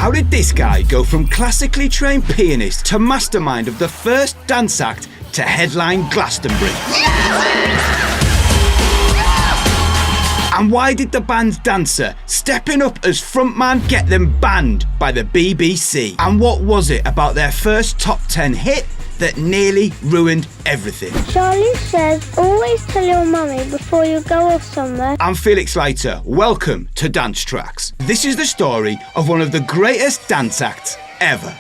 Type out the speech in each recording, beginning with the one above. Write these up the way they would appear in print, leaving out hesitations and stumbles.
How did this guy go from classically trained pianist to mastermind of the first dance act to headline Glastonbury? And why did the band's dancer stepping up as frontman get them banned by the BBC? And what was it about their first top 10 hit that nearly ruined everything? Charlie says, always tell your mummy before you go off somewhere. I'm Felix Leiter. Welcome to Dance Tracks. This is the story of one of the greatest dance acts ever.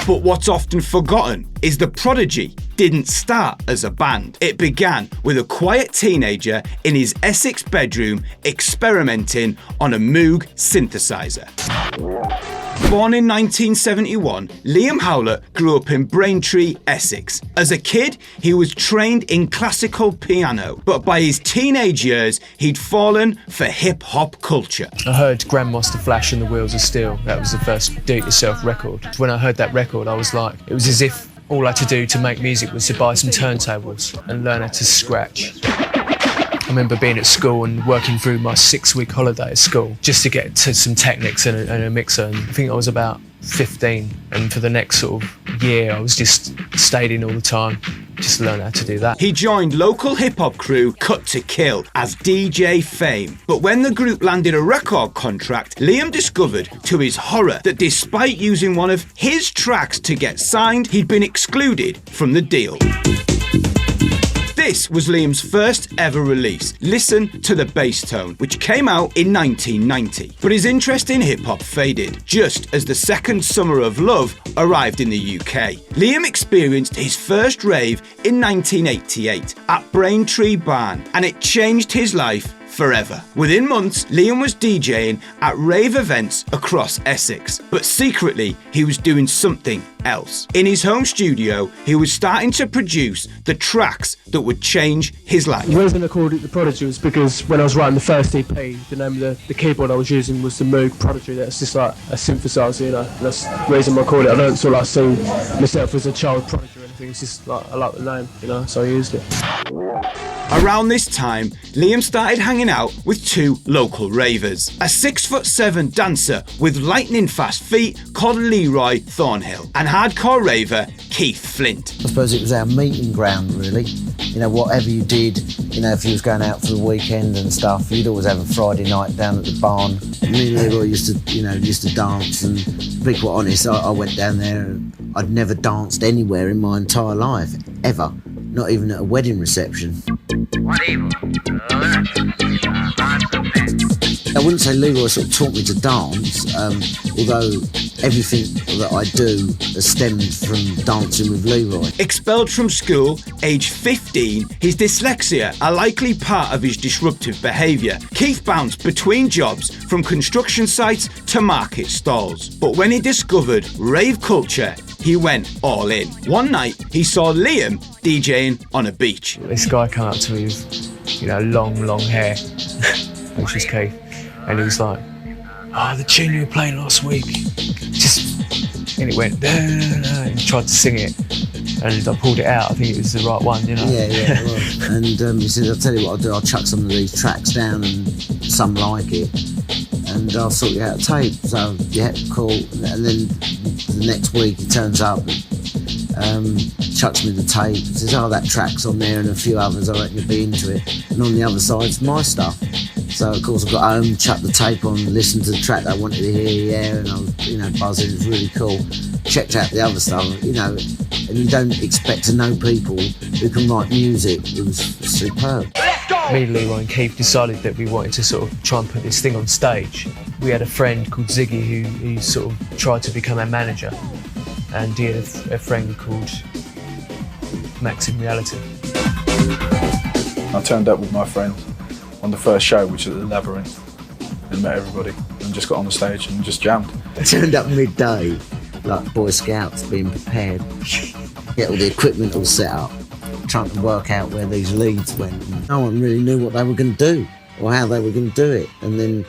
But what's often forgotten is the Prodigy didn't start as a band. It began with a quiet teenager in his Essex bedroom experimenting on a Moog synthesizer. Born in 1971, Liam Howlett grew up in Braintree, Essex. As a kid, he was trained in classical piano, but by his teenage years, he'd fallen for hip-hop culture. I heard Grandmaster Flash and the Wheels of Steel. That was the first do-it-yourself record. When I heard that record, I was like, it was as if all I had to do to make music was to buy some turntables and learn how to scratch. I remember being at school and working through my 6-week holiday at school just to get to some Technics and a mixer. And I think I was about 15, and for the next sort of year I was just stayed in all the time, just learn how to do that. He joined local hip-hop crew Cut to Kill as DJ Fame. But when the group landed a record contract, Liam discovered, to his horror, that despite using one of his tracks to get signed, he'd been excluded from the deal. This was Liam's first ever release, Listen to the Bass Tone, which came out in 1990. But his interest in hip-hop faded, just as the second Summer of Love arrived in the UK. Liam experienced his first rave in 1988 at Braintree Barn, and it changed his life forever. Within months, Liam was DJing at rave events across Essex, but secretly he was doing something else. In his home studio, he was starting to produce the tracks that would change his life. The reason I called it the Prodigy was because when I was writing the first EP, the name of the keyboard I was using was the Moog Prodigy. That's just like a synthesizer, you know. That's the reason I called it. I don't sort of like see myself as a child prodigy or anything. It's just like I like the name, you know, so I used it. Around this time, Liam started hanging out with two local ravers. A 6'7" dancer with lightning-fast feet called Leroy Thornhill, and hardcore raver Keith Flint. I suppose it was our meeting ground, really. You know, whatever you did, you know, if you was going out for the weekend and stuff, you'd always have a Friday night down at the barn. Me and Leroy used to dance, and to be quite honest, I went down there and I'd never danced anywhere in my entire life, ever. Not even at a wedding reception. I wouldn't say Leroy sort of taught me to dance, although everything that I do has stemmed from dancing with Leroy. Expelled from school, age 15, his dyslexia a likely part of his disruptive behaviour. Keith bounced between jobs from construction sites to market stalls. But when he discovered rave culture, he went all in. One night, he saw Liam DJing on a beach. This guy came up to me with, you know, long hair, which was Keith, and he was like, "Oh, the tune you were playing last week," and it went, and he tried to sing it, and I pulled it out. I think it was the right one, you know. Yeah, it was. And he said, "I'll tell you what I'll do. I'll chuck some of these tracks down, and some like it, and I'll sort you out a tape." So yeah, cool. And then the next week he turns up, chucks me the tape, says, "Oh, that track's on there and a few others, I reckon you'll be into it." And on the other side's my stuff. So of course I got home, chucked the tape on, listened to the track that I wanted to hear, and I was, you know, buzzing. It was really cool. Checked out the other stuff, you know, and you don't expect to know people who can write music. It was superb. Me, Leroy and Keith decided that we wanted to sort of try and put this thing on stage. We had a friend called Ziggy who sort of tried to become our manager, and he had a friend called Max in Reality. I turned up with my friend on the first show, which was at the Labyrinth, and met everybody and just got on the stage and just jammed. I turned up midday, like Boy Scouts, being prepared, get all the equipment all set up, trying to work out where these leads went. And no one really knew what they were going to do or how they were going to do it, and then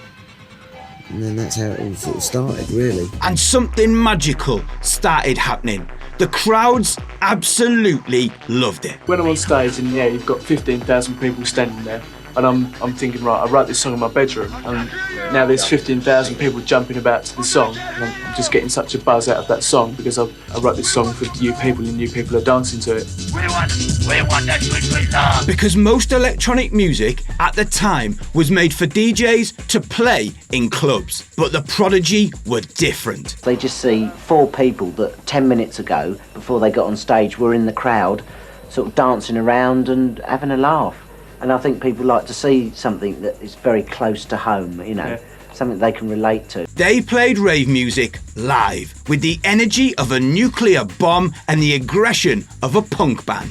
that's how it all sort of started, really. And something magical started happening. The crowds absolutely loved it. When I'm on stage and yeah, you've got 15,000 people standing there, And I'm thinking, right, I wrote this song in my bedroom, and now there's 15,000 people jumping about to the song, and I'm just getting such a buzz out of that song because I wrote this song for you people, and you people are dancing to it. We want that sweet love. Because most electronic music at the time was made for DJs to play in clubs, but the Prodigy were different. They just see 4 people that 10 minutes ago, before they got on stage, were in the crowd, sort of dancing around and having a laugh. And I think people like to see something that is very close to home, you know, something they can relate to. They played rave music live with the energy of a nuclear bomb and the aggression of a punk band.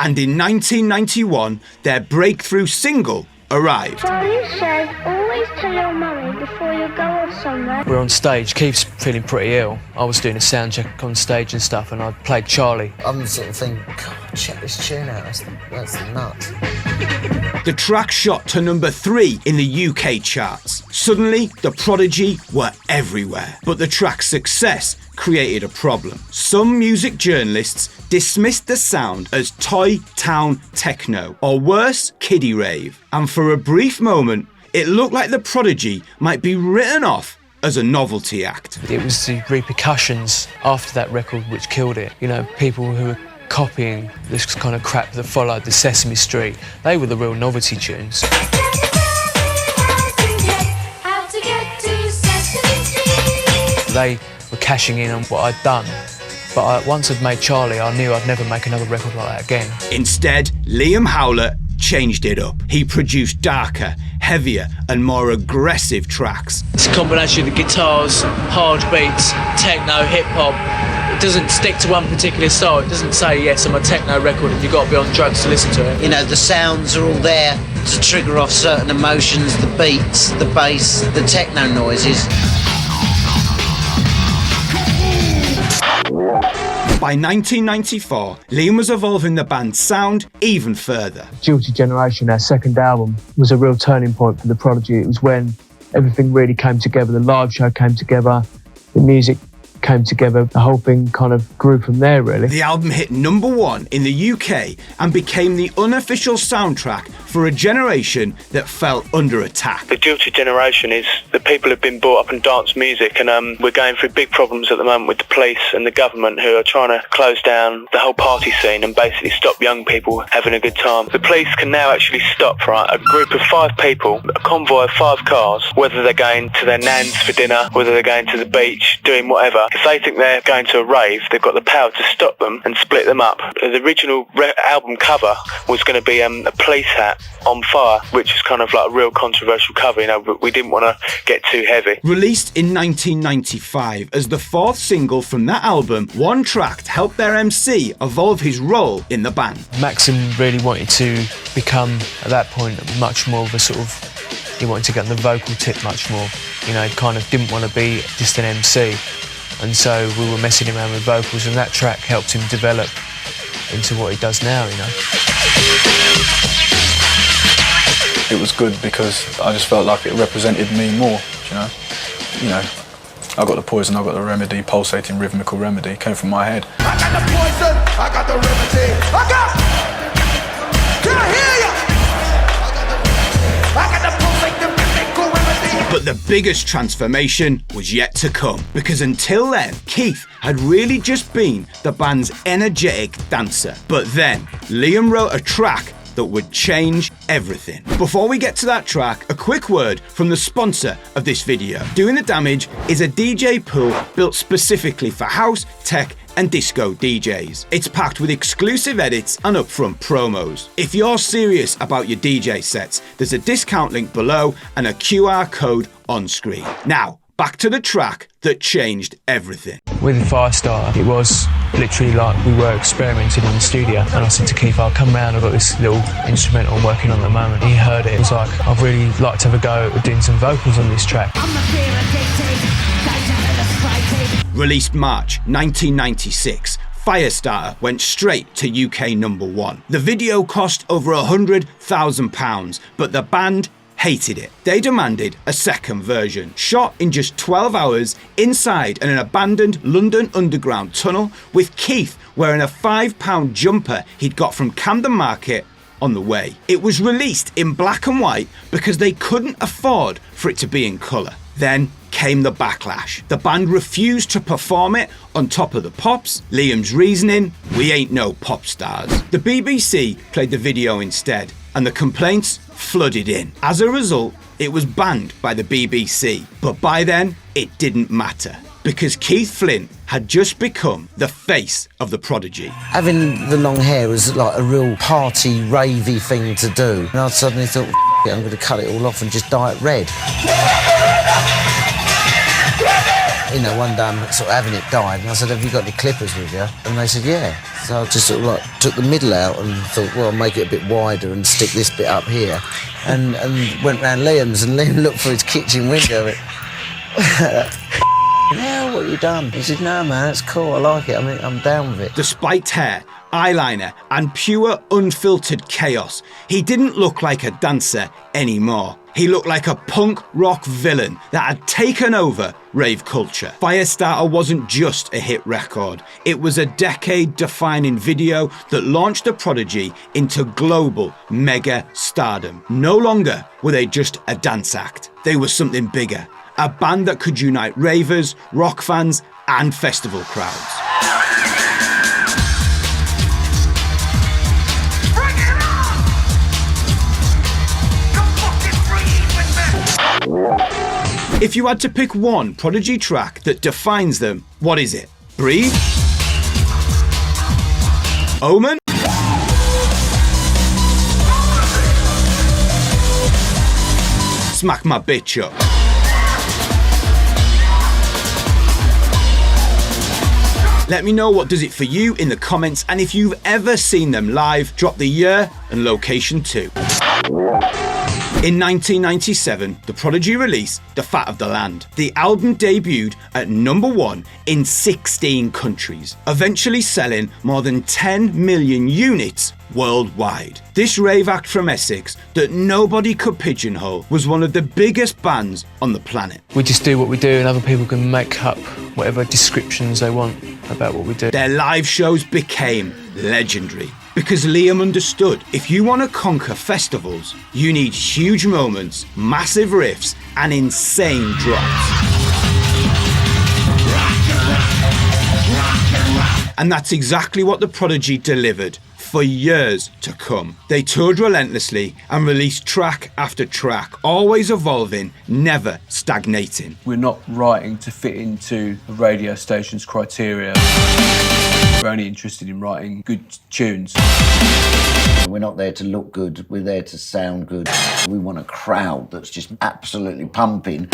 And in 1991, their breakthrough single arrived. Charlie says always tell your mummy before you go off somewhere. We're on stage, Keith's feeling pretty ill. I was doing a sound check on stage and stuff, and I played Charlie. I'm sort of thinking, God, check this tune out, that's nuts. The track shot to number 3 in the UK charts. Suddenly, the Prodigy were everywhere. But the track's success created a problem. Some music journalists dismissed the sound as toy town techno, or worse, kiddie rave. And for a brief moment, it looked like the Prodigy might be written off as a novelty act. It was the repercussions after that record which killed it. You know, people who were copying this kind of crap that followed the Sesame Street, they were the real novelty tunes. They were cashing in on what I'd done. But once I'd made Charlie, I knew I'd never make another record like that again. Instead, Liam Howlett changed it up. He produced darker, heavier and more aggressive tracks. It's a combination of guitars, hard beats, techno, hip-hop. It doesn't stick to one particular style. It doesn't say, yes, I'm a techno record and you've got to be on drugs to listen to it. You know, the sounds are all there to trigger off certain emotions, the beats, the bass, the techno noises. By 1994, Liam was evolving the band's sound even further. Guilty Generation, our second album, was a real turning point for the Prodigy. It was when everything really came together. The live show came together, the music came together, the whole thing kind of grew from there, really. The album hit number 1 in the UK and became the unofficial soundtrack for a generation that fell under attack. The Guilty Generation is the people who've been brought up in dance music, and we're going through big problems at the moment with the police and the government who are trying to close down the whole party scene and basically stop young people having a good time. The police can now actually stop, right, a group of 5 people, a convoy of 5 cars, whether they're going to their nans for dinner, whether they're going to the beach, doing whatever. If they think they're going to a rave, they've got the power to stop them and split them up. The original album cover was going to be a police hat on fire, which is kind of like a real controversial cover, you know, but we didn't want to get too heavy. Released in 1995 as the 4th single from that album, One Track helped their MC evolve his role in the band. Maxim really wanted to become, at that point, much more of a sort of, he wanted to get on the vocal tip much more. You know, he kind of didn't want to be just an MC. And so we were messing around with vocals, and that track helped him develop into what he does now, you know. It was good because I just felt like it represented me more, you know. You know, I got the poison, I got the remedy, pulsating rhythmical remedy, came from my head. I got the poison, I got the remedy. I got. Can I hear you? I got the pulsating rhythmical remedy. But the biggest transformation was yet to come, because until then, Keith had really just been the band's energetic dancer. But then, Liam wrote a track that would change everything. Before we get to that track, a quick word from the sponsor of this video. Doing the Damage is a DJ pool built specifically for house, tech, and disco DJs. It's packed with exclusive edits and upfront promos. If you're serious about your DJ sets, there's a discount link below and a QR code on screen. Now, back to the track that changed everything. With Firestarter, it was literally like we were experimenting in the studio, and I said to Keith, I'll come round, I've got this little instrumental I'm working on at the moment. He heard it, he was like, I'd really like to have a go at doing some vocals on this track. Released March 1996, Firestarter went straight to UK number 1. The video cost over £100,000, but the band hated it. They demanded a second version, shot in just 12 hours inside an abandoned London Underground tunnel, with Keith wearing a £5 jumper he'd got from Camden Market on the way. It was released in black and white because they couldn't afford for it to be in colour. Then came the backlash. The band refused to perform it on Top of the Pops. Liam's reasoning: we ain't no pop stars. The BBC played the video instead, and the complaints flooded in. As a result, it was banned by the BBC. But by then, it didn't matter, because Keith Flint had just become the face of the Prodigy. Having the long hair was like a real party, ravey thing to do. And I suddenly thought, it, I'm going to cut it all off and just dye it red. You know, one day I'm sort of having it dyed, and I said, have you got any clippers with you? And they said, yeah. So I just sort of like took the middle out and thought, well, I'll make it a bit wider and stick this bit up here. And went round Liam's, and Liam looked for his kitchen window. Yeah, what you done? He said, no, man, it's cool, I like it, I'm down with it. Despite hair, eyeliner, and pure unfiltered chaos, he didn't look like a dancer anymore. He looked like a punk rock villain that had taken over rave culture. Firestarter wasn't just a hit record, it was a decade-defining video that launched the Prodigy into global mega stardom. No longer were they just a dance act, they were something bigger. A band that could unite ravers, rock fans, and festival crowds. If you had to pick one Prodigy track that defines them, what is it? Breathe? Omen? Smack My Bitch Up. Let me know what does it for you in the comments, and if you've ever seen them live, drop the year and location too. In 1997, the Prodigy released The Fat of the Land. The album debuted at #1 in 16 countries, eventually selling more than 10 million units worldwide. This rave act from Essex that nobody could pigeonhole was one of the biggest bands on the planet. We just do what we do, and other people can make up whatever descriptions they want about what we do. Their live shows became legendary because Liam understood if you want to conquer festivals, you need huge moments, massive riffs, and insane drops. And that's exactly what the Prodigy delivered for years to come. They toured relentlessly and released track after track, always evolving, never stagnating. We're not writing to fit into a radio station's criteria. We're only interested in writing good tunes. We're not there to look good, we're there to sound good. We want a crowd that's just absolutely pumping.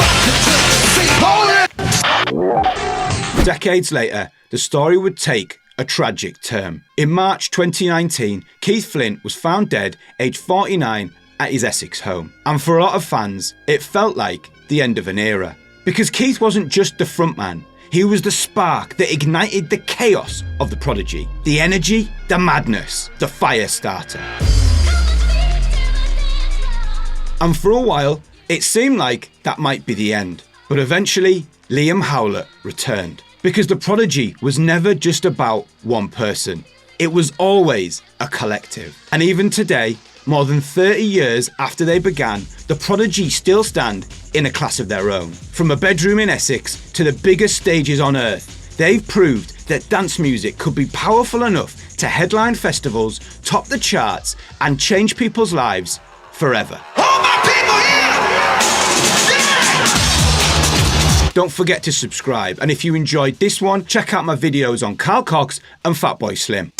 Decades later, the story would take a tragic turn. In March 2019, Keith Flint was found dead, aged 49, at his Essex home. And for a lot of fans, it felt like the end of an era. Because Keith wasn't just the frontman, he was the spark that ignited the chaos of the Prodigy. The energy, the madness, the Firestarter. And for a while, it seemed like that might be the end. But eventually, Liam Howlett returned. Because the Prodigy was never just about one person. It was always a collective. And even today, more than 30 years after they began, the Prodigy still stand in a class of their own. From a bedroom in Essex to the biggest stages on earth, they've proved that dance music could be powerful enough to headline festivals, top the charts, and change people's lives forever. All my people here! Don't forget to subscribe, and if you enjoyed this one, check out my videos on Carl Cox and Fatboy Slim.